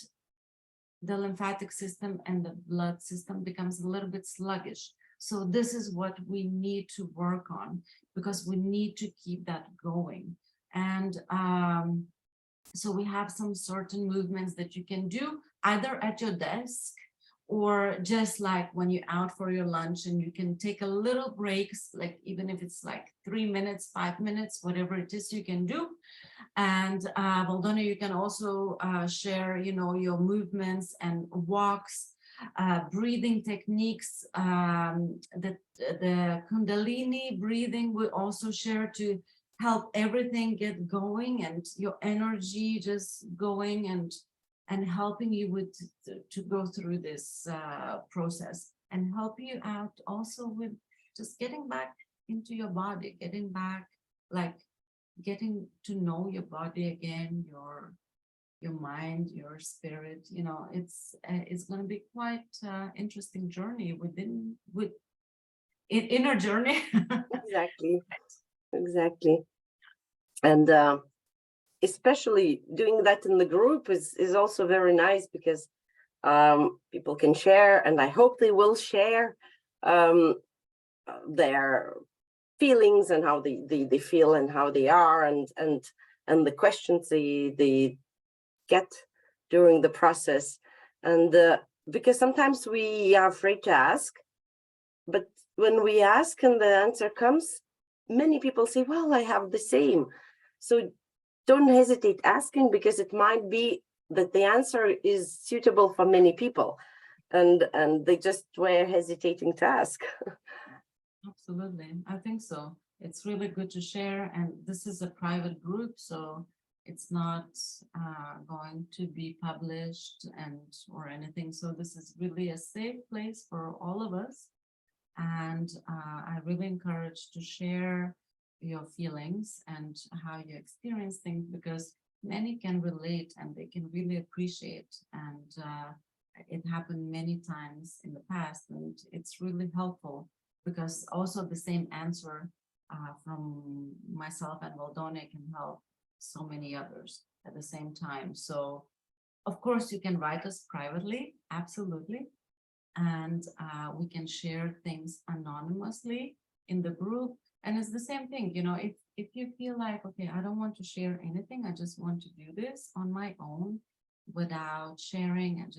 Speaker 2: the lymphatic system and the blood system becomes a little bit sluggish. So this is what we need to work on, because we need to keep that going. And so we have some certain movements that you can do either at your desk, or just like when you're out for your lunch and you can take a little breaks, like even if it's like 3 minutes, 5 minutes, whatever it is you can do. And Valdona, you can also share, you know, your movements and walks, breathing techniques. The Kundalini breathing we also share to help everything get going and your energy just going, and helping you with to go through this process, and help you out also with just getting back into your body, getting back, like getting to know your body again, your mind, your spirit. You know, it's going to be quite interesting journey with inner journey.
Speaker 1: Exactly. And especially doing that in the group is also very nice, because people can share, and I hope they will share their feelings and how they feel and how they are, and the questions they get during the process. And because sometimes we are afraid to ask, but when we ask and the answer comes, many people say, well, I have the same. So don't hesitate asking, because it might be that the answer is suitable for many people, and they just were hesitating to ask.
Speaker 2: Absolutely, I think so. It's really good to share, and this is a private group, so it's not going to be published or anything. So this is really a safe place for all of us. And I really encourage to share your feelings and how you experience things, because many can relate and they can really appreciate. And it happened many times in the past, and it's really helpful, because also the same answer from myself and Valdona can help so many others at the same time. So of course you can write us privately, absolutely. And we can share things anonymously in the group. And it's the same thing, you know, if you feel like, okay, I don't want to share anything, I just want to do this on my own without sharing, I'm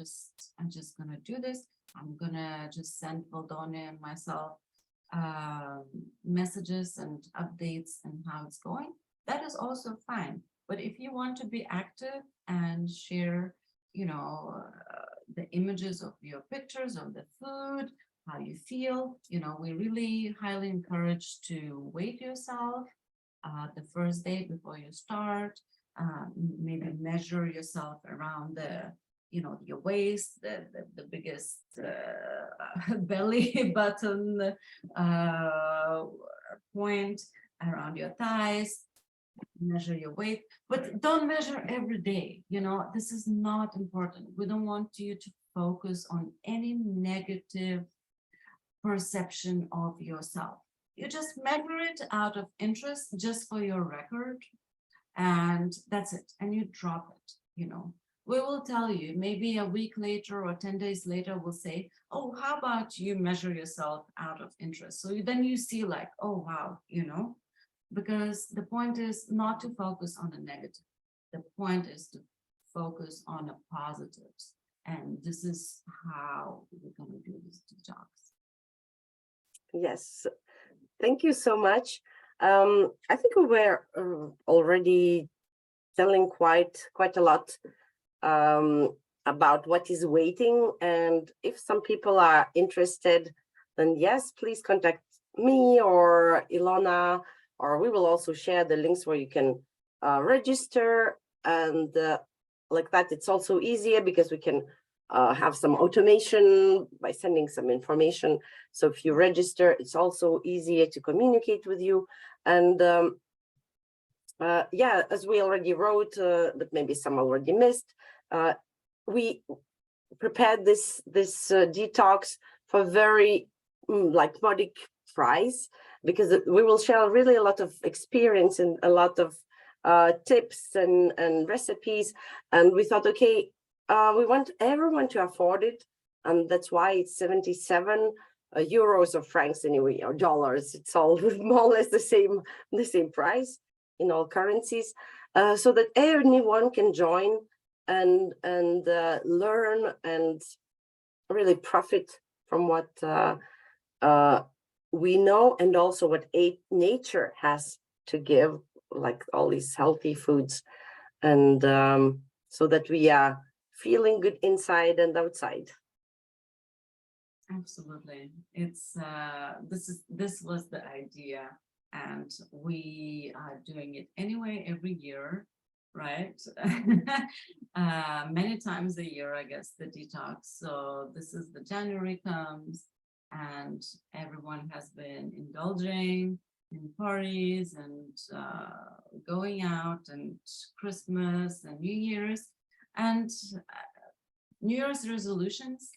Speaker 2: just gonna do this, I'm gonna just send Valdona and myself messages and updates and how it's going, that is also fine. But if you want to be active and share, you know, the images of your pictures of the food, how you feel, you know, we really highly encourage to weight yourself the first day before you start. Maybe measure yourself around the, you know, your waist, the biggest belly button point, around your thighs. Measure your weight, but don't measure every day. You know, this is not important. We don't want you to focus on any negative perception of yourself. You just measure it out of interest, just for your record, and that's it. And you drop it. You know, we will tell you maybe a week later or 10 days later, we'll say, oh, how about you measure yourself out of interest? So then you see like, oh, wow, you know, because the point is not to focus on the negative. The point is to focus on the positives. And this is how we're going to do this detox.
Speaker 1: Yes, thank you so much. I think we were already telling quite a lot about what is waiting. And if some people are interested, then yes, please contact me or Ilona, or we will also share the links where you can register. And like that, it's also easier because we can have some automation by sending some information. So if you register, it's also easier to communicate with you. And yeah, as we already wrote, but maybe some already missed, we prepared this detox for very like modic price, because we will share really a lot of experience and a lot of tips and recipes. And we thought, okay, we want everyone to afford it, and that's why it's 77 euros or francs anyway, or dollars. It's all more or less the same price in all currencies, so that anyone can join and learn and really profit from what we know, and also what nature has to give, like all these healthy foods, and so that we are feeling good inside and outside.
Speaker 2: Absolutely. It's this was the idea, and we are doing it anyway every year, right? Many times a year, I guess, the detox. So this is the January comes, and everyone has been indulging in parties and going out, and Christmas and New Year's, and New Year's resolutions.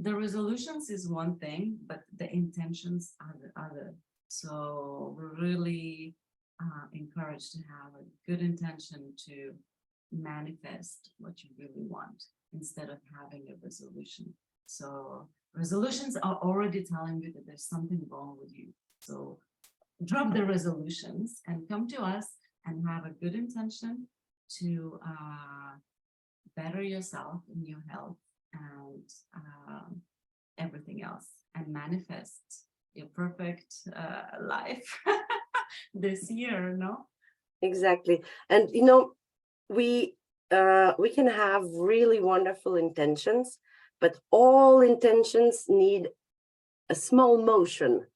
Speaker 2: The resolutions is one thing, but the intentions are the other. So we're really encouraged to have a good intention to manifest what you really want instead of having a resolution. So resolutions are already telling you that there's something wrong with you. So drop the resolutions and come to us and have a good intention to better yourself in your health and everything else, and manifest your perfect life this year. No,
Speaker 1: Exactly. And you know, we can have really wonderful intentions, but all intentions need a small motion,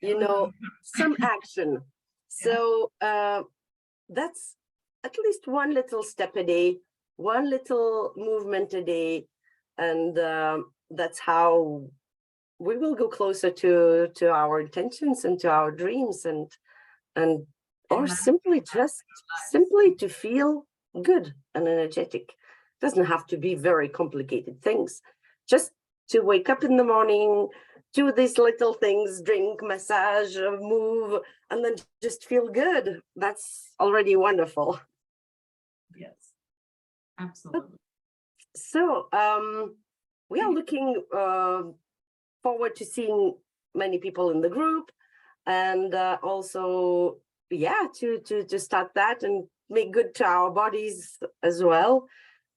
Speaker 1: you know, some action. So that's at least one little step a day, one little movement a day, and that's how we will go closer to our intentions and to our dreams, and or simply to feel good and energetic. Doesn't have to be very complicated things. Just to wake up in the morning, do these little things, drink, massage, move, and then just feel good. That's already wonderful.
Speaker 2: Yes, absolutely.
Speaker 1: So we are looking forward to seeing many people in the group, and also, yeah, to start that and make good to our bodies as well.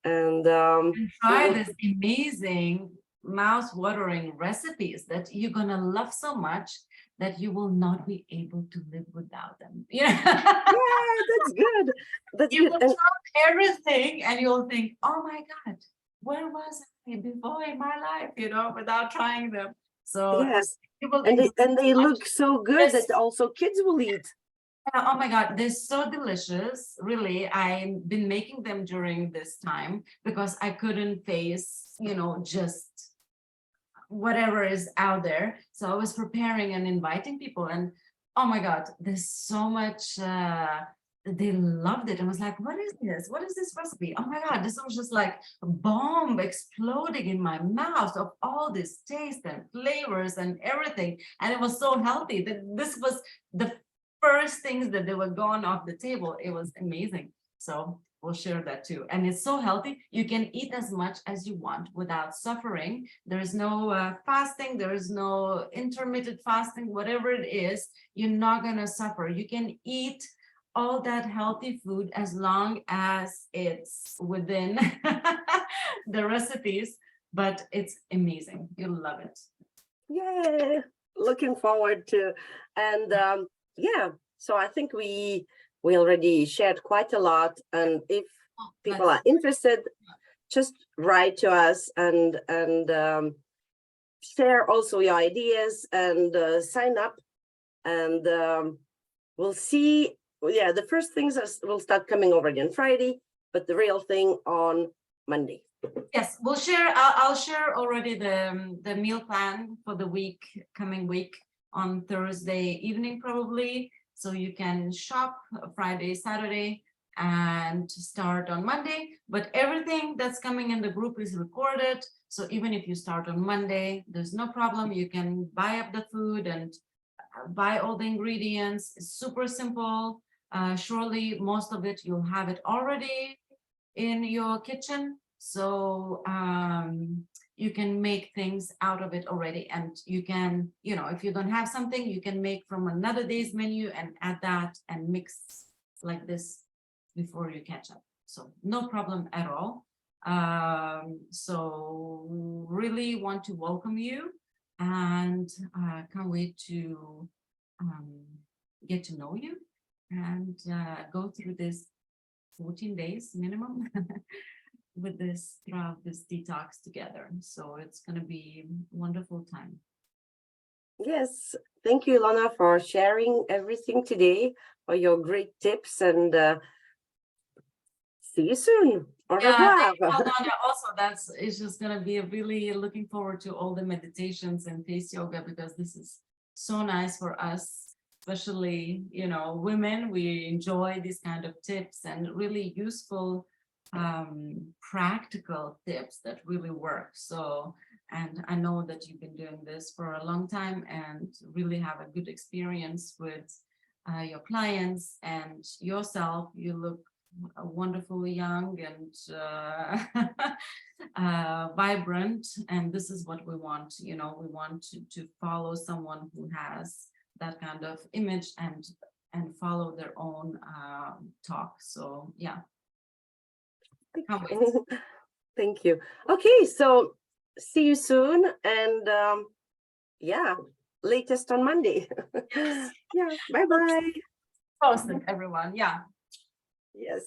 Speaker 1: And
Speaker 2: try this amazing mouth-watering recipes that you're gonna love so much that you will not be able to live without them. Yeah,
Speaker 1: that's good. That's
Speaker 2: you
Speaker 1: good.
Speaker 2: will try everything and you'll think, oh my God, where was I before in my life, you know, without trying them. So
Speaker 1: yes,
Speaker 2: you will
Speaker 1: and they look so good that also kids will eat.
Speaker 2: Oh my God, they're so delicious. Really, I've been making them during this time because I couldn't face, you know, just whatever is out there. So I was preparing and inviting people, and oh my God, there's so much, they loved it. I was like, what is this? What is this recipe? Oh my God, this was just like a bomb exploding in my mouth of all this taste and flavors and everything. And it was so healthy that this was the first things that they were gone off the table. It was amazing. So we'll share that too. And it's so healthy. You can eat as much as you want without suffering. There's no fasting. There is no intermittent fasting, whatever it is, you're not going to suffer. You can eat all that healthy food as long as it's within the recipes, but it's amazing. You'll love it.
Speaker 1: Yay! Looking forward to, and yeah, so I think we already shared quite a lot, and if people are interested, just write to us and share also your ideas and sign up, and we'll see. Yeah, the first things will start coming already on Friday, but the real thing on Monday.
Speaker 2: Yes, we'll share. I'll share already the meal plan for the coming week on Thursday evening probably. So you can shop Friday, Saturday, and start on Monday. But everything that's coming in the group is recorded. So even if you start on Monday, there's no problem. You can buy up the food and buy all the ingredients. It's super simple. Surely most of it, you'll have it already in your kitchen. So you can make things out of it already, and you can, you know, if you don't have something, you can make from another day's menu and add that and mix like this before you catch up. So no problem at all. So really want to welcome you, and can't wait to get to know you and go through this 14 days minimum with this throughout this detox together. So it's going to be a wonderful time.
Speaker 1: Yes, thank you, Ilona, for sharing everything today, for your great tips, and see you soon. Au revoir.
Speaker 2: Also, it's just going to be really looking forward to all the meditations and face yoga, because this is so nice for us, especially, you know, women. We enjoy these kind of tips and really useful practical tips that really work. So, and I know that you've been doing this for a long time and really have a good experience with your clients and yourself. You look wonderfully young and vibrant, and this is what we want. You know, we want to follow someone who has that kind of image and follow their own talk. So yeah.
Speaker 1: Thank you. Okay, so see you soon, and yeah, latest on Monday.
Speaker 2: Yes.
Speaker 1: Yeah, bye-bye.
Speaker 2: Awesome, everyone. Yeah.
Speaker 1: Yes.